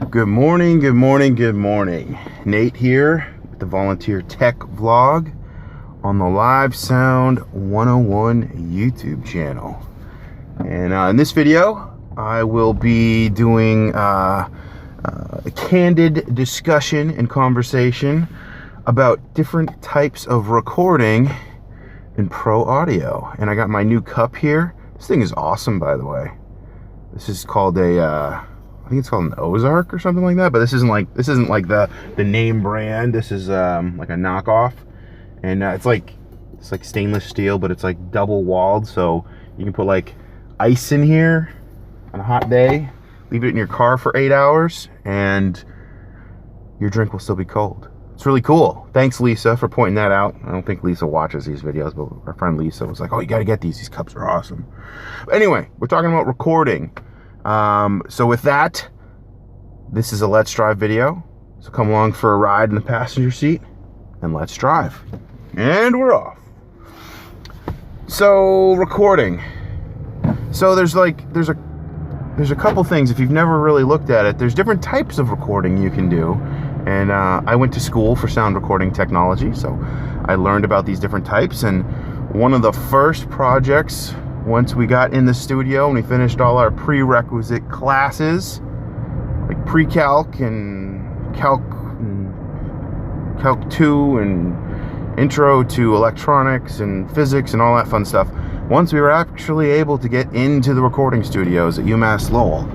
Good morning, good morning, good morning. Nate here with the Volunteer Tech Vlog on the Live Sound 101 YouTube channel. And in this video, I will be doing a candid discussion and conversation about different types of recording in pro audio. And I got my new cup here. This thing is awesome, by the way. This is called I think it's called an Ozark or something like that, but this isn't like the name brand. This is like a knockoff, and it's like stainless steel, but it's like double walled, so you can put like ice in here on a hot day, leave it in your car for 8 hours, and your drink will still be cold. It's really cool. Thanks, Lisa, for pointing that out. I don't think Lisa watches these videos, but our friend Lisa was like, "Oh, you got to get these. These cups are awesome." But anyway, we're talking about recording. So with that, this is a Let's Drive video. So come along for a ride in the passenger seat and let's drive. And we're off. So recording. So there's a couple things. If you've never really looked at it, there's different types of recording you can do. And I went to school for sound recording technology, so I learned about these different types. And one of the first projects, once we got in the studio and we finished all our prerequisite classes, like pre-calc and calc 2 and intro to electronics and physics and all that fun stuff, once we were actually able to get into the recording studios at UMass Lowell,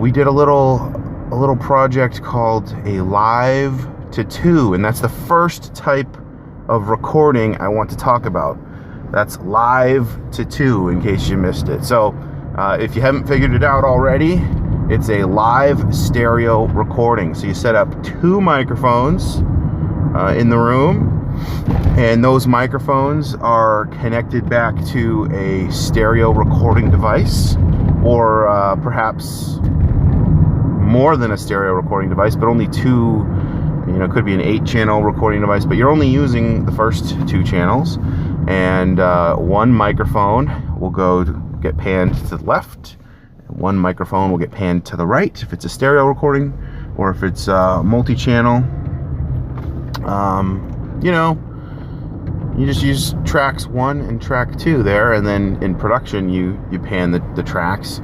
we did a little project called a Live-To-2, and that's the first type of recording I want to talk about. That's Live-To-2, in case you missed it. So if you haven't figured it out already, it's a live stereo recording. So you set up 2 microphones in the room, and those microphones are connected back to a stereo recording device, or perhaps more than a stereo recording device, but only 2. It could be an 8-channel recording device, but you're only using the first 2 channels. And one microphone will get panned to the left, and one microphone will get panned to the right if it's a stereo recording, or if it's multi-channel. You just use tracks 1 and track 2 there, and then in production you pan the tracks.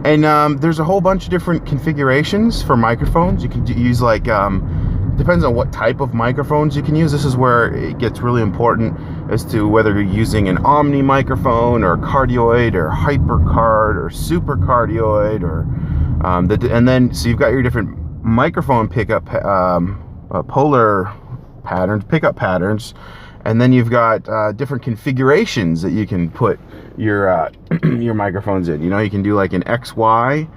And there's a whole bunch of different configurations for microphones. You can use like depends on what type of microphones you can use. This is where it gets really important as to whether you're using an omni microphone or cardioid or hypercard or supercardioid, or and then so you've got your different microphone pickup polar patterns, pickup patterns, and then you've got different configurations that you can put your your microphones in. You can do like an XY,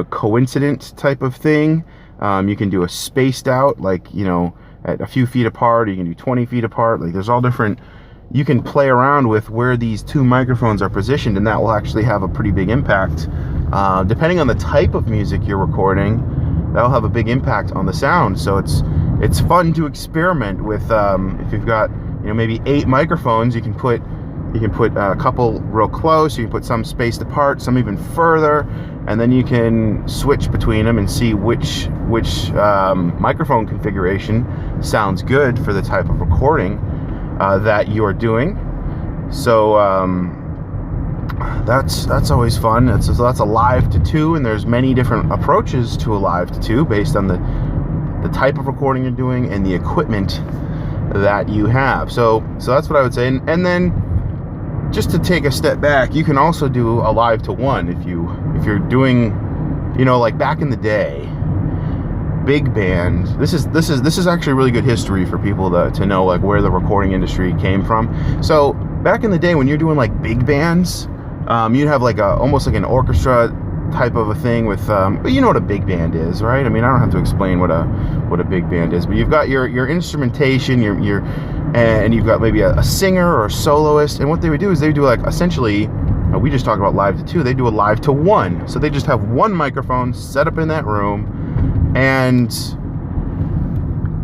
coincident type of thing. You can do a spaced out, like, at a few feet apart, or you can do 20 feet apart. Like, there's all different, you can play around with where these 2 microphones are positioned, and that will actually have a pretty big impact. Depending on the type of music you're recording, that'll have a big impact on the sound. So it's fun to experiment with. If you've got, maybe 8 microphones, you can put a couple real close, you can put some spaced apart, some even further, and then you can switch between them and see which microphone configuration sounds good for the type of recording that you are doing. So that's always fun. That's a Live-To-2, and there's many different approaches to a Live-To-2 based on the type of recording you're doing and the equipment that you have. So that's what I would say. And then just to take a step back, you can also do a Live-To-1 if you're doing, like back in the day, big band. This is actually really good history for people to know, like, where the recording industry came from. So back in the day, when you're doing like big bands, you'd have like almost like an orchestra type of a thing with but you know what a big band is, right? I mean, I don't have to explain what a big band is, but you've got your instrumentation, and you've got maybe a singer or a soloist, and what they would do is they would do, like, essentially, we just talked about Live-To-2, they do a Live-To-1. So they just have one microphone set up in that room, and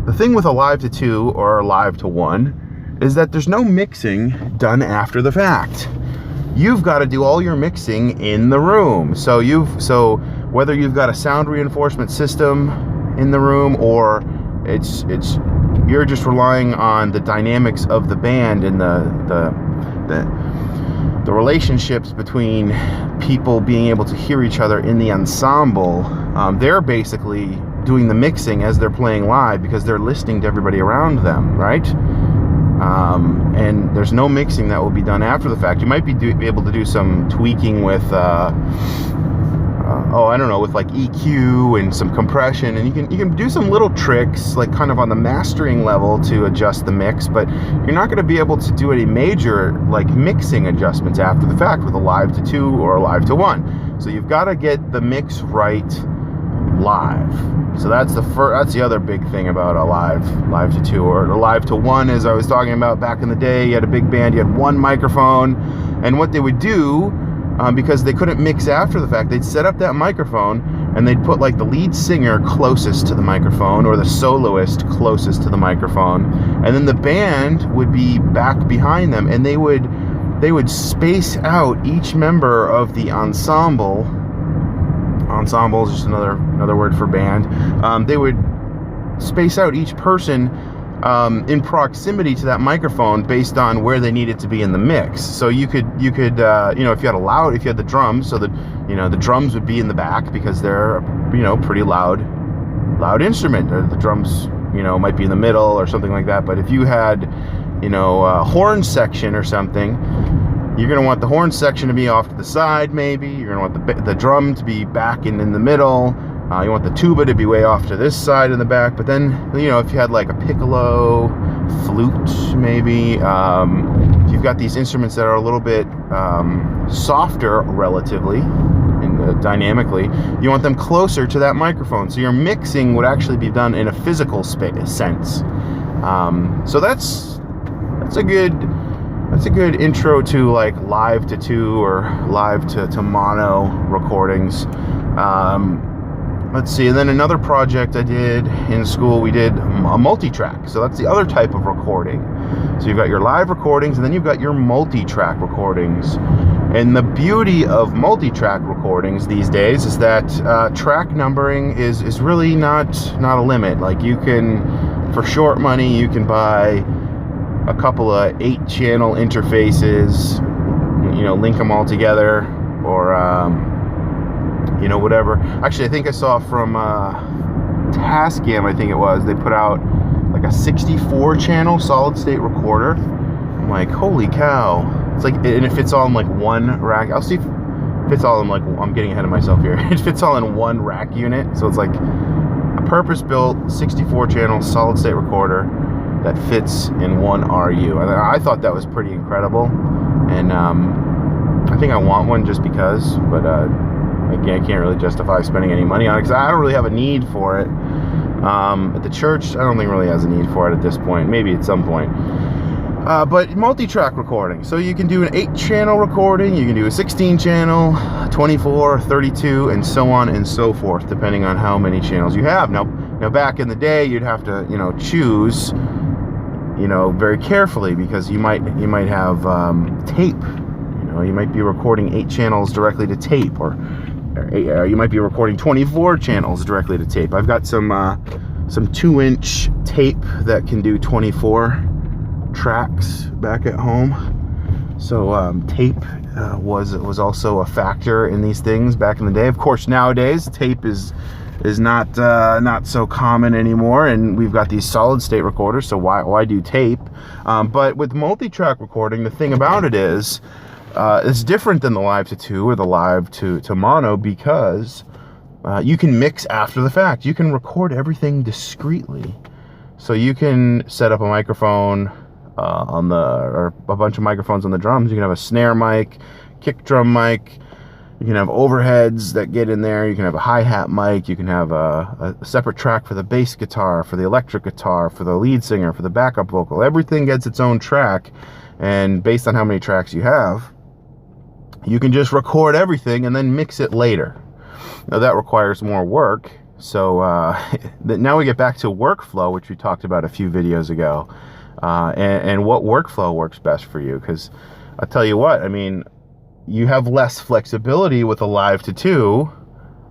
the thing with a Live-To-2 or a Live-To-1 is that there's no mixing done after the fact. You've got to do all your mixing in the room. So whether you've got a sound reinforcement system in the room, or you're just relying on the dynamics of the band and the relationships between people being able to hear each other in the ensemble. They're basically doing the mixing as they're playing live because they're listening to everybody around them, right? And there's no mixing that will be done after the fact. You might be able to do some tweaking with, I don't know, with like EQ and some compression, and you can do some little tricks, like kind of on the mastering level, to adjust the mix, but you're not going to be able to do any major like mixing adjustments after the fact with a Live-To-2 or a Live-To-1. So you've got to get the mix right live. So that's the other big thing about a Live-To-2 or a Live-To-1. As I was talking about back in the day, you had a big band, you had one microphone, and what they would do, because they couldn't mix after the fact, they'd set up that microphone and they'd put like the lead singer closest to the microphone or the soloist closest to the microphone, and then the band would be back behind them, and they would space out each member of the ensemble. Ensemble is just another word for band. They would space out each person in proximity to that microphone based on where they needed to be in the mix. So you could if you had the drums, so that the drums would be in the back because they're pretty loud instrument, or the drums might be in the middle or something like that. But if you had a horn section or something, you're going to want the horn section to be off to the side, maybe. You're going to want the drum to be back and in the middle. You want the tuba to be way off to this side in the back. But then, if you had like a piccolo, flute, maybe, if you've got these instruments that are a little bit softer relatively and dynamically, you want them closer to that microphone. So your mixing would actually be done in a physical sense. So that's a good intro to like Live-To-2 or Live-To-mono recordings. Let's see, and then another project I did in school, we did a multi-track. So that's the other type of recording. So you've got your live recordings, and then you've got your multi-track recordings. And the beauty of multi-track recordings these days is that track numbering is really not a limit. Like, you can, for short money, you can buy a couple of 8-channel interfaces, link them all together, or whatever. Actually, I think I saw from Tascam, I think it was, they put out like a 64-channel solid-state recorder. I'm like, holy cow. It's like, and it fits all in like one rack. I'll see if it fits all in like, I'm getting ahead of myself here. It fits all in one rack unit. So it's like a purpose-built 64-channel solid-state recorder that fits in one RU. And I thought that was pretty incredible. And I think I want one just because, but again, I can't really justify spending any money on it because I don't really have a need for it. At the church, I don't think really has a need for it at this point. Maybe at some point. But multi-track recording. So you can do an 8-channel recording, you can do a 16-channel, 24, 32, and so on and so forth, depending on how many channels you have. Now back in the day, you'd have to, choose, very carefully, because you might have tape. You might be recording 8 channels directly to tape, or you might be recording 24 channels directly to tape. I've got some 2-inch tape that can do 24 tracks back at home. So tape was also a factor in these things back in the day. Of course, nowadays tape is not so common anymore, and we've got these solid state recorders, so why do tape? But with multi-track recording, the thing about it is it's different than the Live-To-2 or the Live-To-mono, because you can mix after the fact. You can record everything discreetly. So you can set up a microphone or a bunch of microphones on the drums. You can have a snare mic, kick drum mic. You can have overheads that get in there. You can have a hi-hat mic. You can have a separate track for the bass guitar, for the electric guitar, for the lead singer, for the backup vocal. Everything gets its own track. And based on how many tracks you have, you can just record everything and then mix it later. Now that requires more work. So now we get back to workflow, which we talked about a few videos ago. And what workflow works best for you. Because I'll tell you what, I mean, you have less flexibility with a Live-To-2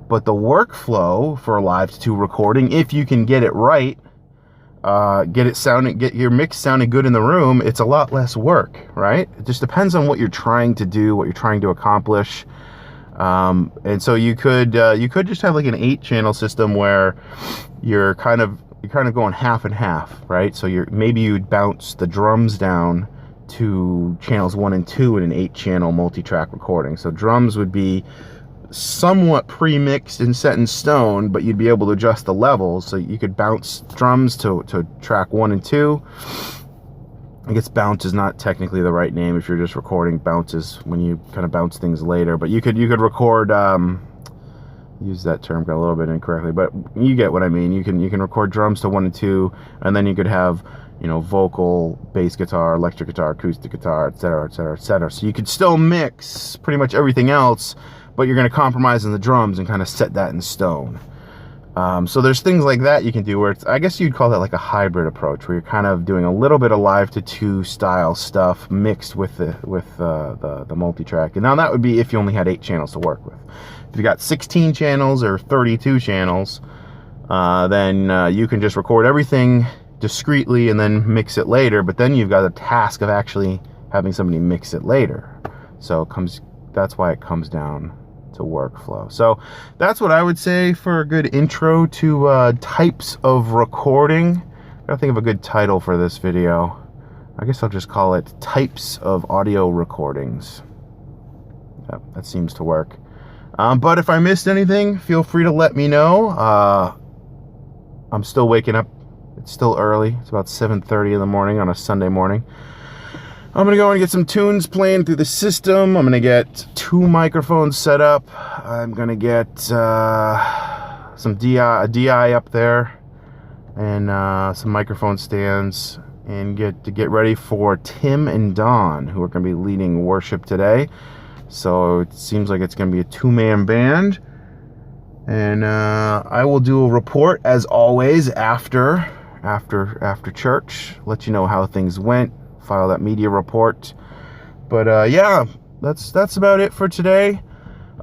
But the workflow for Live-To-2 recording, if you can get it right, get your mix sounding good in the room, it's a lot less work, right? It just depends on what you're trying to do, what you're trying to accomplish. And so you could just have like an 8-channel system where you're kind of going half and half, right? So maybe you'd bounce the drums down to channels 1 and 2 in an 8-channel multi-track recording. So drums would be somewhat pre-mixed and set in stone, but you'd be able to adjust the levels. So you could bounce drums to track 1 and 2. I guess bounce is not technically the right name if you're just recording. Bounces when you kind of bounce things later, but you could record, use that term, got a little bit incorrectly, but you get what I mean. You can record drums to 1 and 2, and then you could have, you know, vocal, bass guitar, electric guitar, acoustic guitar, etc., etc., etc. So you could still mix pretty much everything else, but you're going to compromise on the drums and kind of set that in stone. So there's things like that you can do where it's, I guess you'd call that like a hybrid approach, where you're kind of doing a little bit of Live-To-2 style stuff mixed with the multi-track. And now that would be if you only had 8 channels to work with. If you got 16 channels or 32 channels, then you can just record everything discreetly and then mix it later. But then you've got a task of actually having somebody mix it later. So that's why it comes down to workflow. So that's what I would say for a good intro to types of recording. I gotta think of a good title for this video. I guess I'll just call it Types of Audio Recordings. Yep, that seems to work. But if I missed anything, feel free to let me know. I'm still waking up. It's still early. It's about 7:30 in the morning on a Sunday morning. I'm going to go and get some tunes playing through the system. I'm going to get 2 microphones set up. I'm going to get some DI up there and some microphone stands, and get ready for Tim and Don, who are going to be leading worship today. So it seems like it's going to be a 2-man band. And I will do a report, as always, after church. Let you know how things went. File that media report. But yeah, that's about it for today.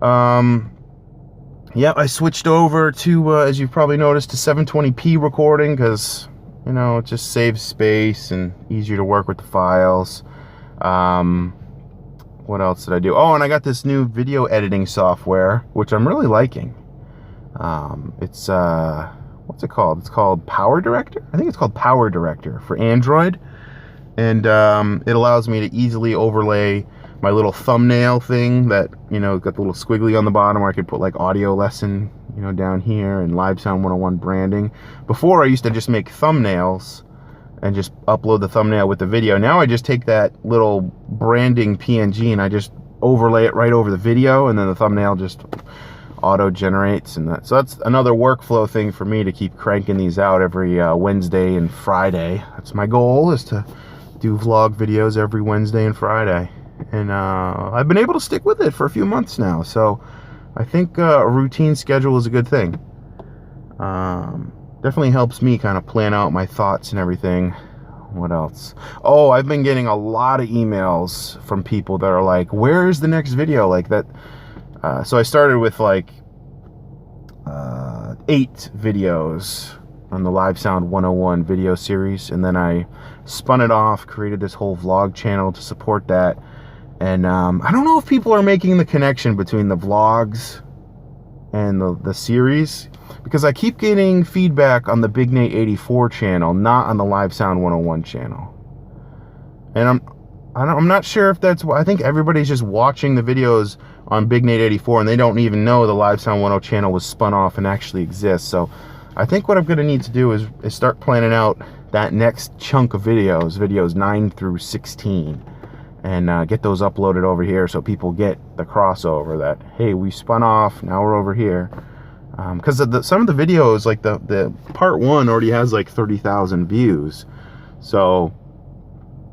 Yeah, I switched over to, as you've probably noticed, to 720p recording because, you know, it just saves space and easier to work with the files. What else did I do? Oh, and I got this new video editing software, which I'm really liking. It's what's it called? It's called Power Director. I think it's called Power Director for Android. And it allows me to easily overlay my little thumbnail thing that, you know, got the little squiggly on the bottom where I could put like audio lesson, you know, down here, and Live Sound 101 branding. Before, I used to just make thumbnails and just upload the thumbnail with the video. Now I just take that little branding PNG and I just overlay it right over the video, and then the thumbnail just auto generates. And so that's another workflow thing for me to keep cranking these out every Wednesday and Friday. That's my goal, is to do vlog videos every Wednesday and Friday, and I've been able to stick with it for a few months now, so I think a routine schedule is a good thing. Definitely helps me kind of plan out my thoughts and everything. What else? Oh, I've been getting a lot of emails from people that are like, where's the next video? Like that. So I started with like 8 videos on the Live Sound 101 video series, and then I spun it off, created this whole vlog channel to support that. And I don't know if people are making the connection between the vlogs and the series, because I keep getting feedback on the Big Nate 84 channel, not on the Live Sound 101 channel. And I'm not sure if that's why. I think everybody's just watching the videos on Big Nate 84 and they don't even know the Live Sound 101 channel was spun off and actually exists. So I think what I'm going to need to do is start planning out that next chunk of videos 9 through 16, and get those uploaded over here so people get the crossover that, hey, we spun off, now we're over here. Because some of the videos, like the part 1 already has like 30,000 views. So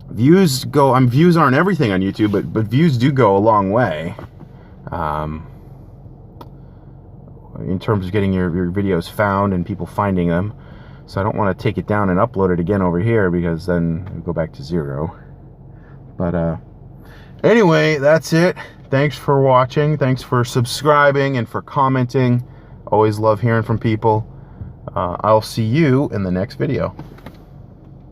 views aren't everything on YouTube, but views do go a long way. In terms of getting your videos found and people finding them. So I don't want to take it down and upload it again over here, because then we go back to 0. But anyway, that's it. Thanks for watching. Thanks for subscribing and for commenting. Always love hearing from people. I'll see you in the next video.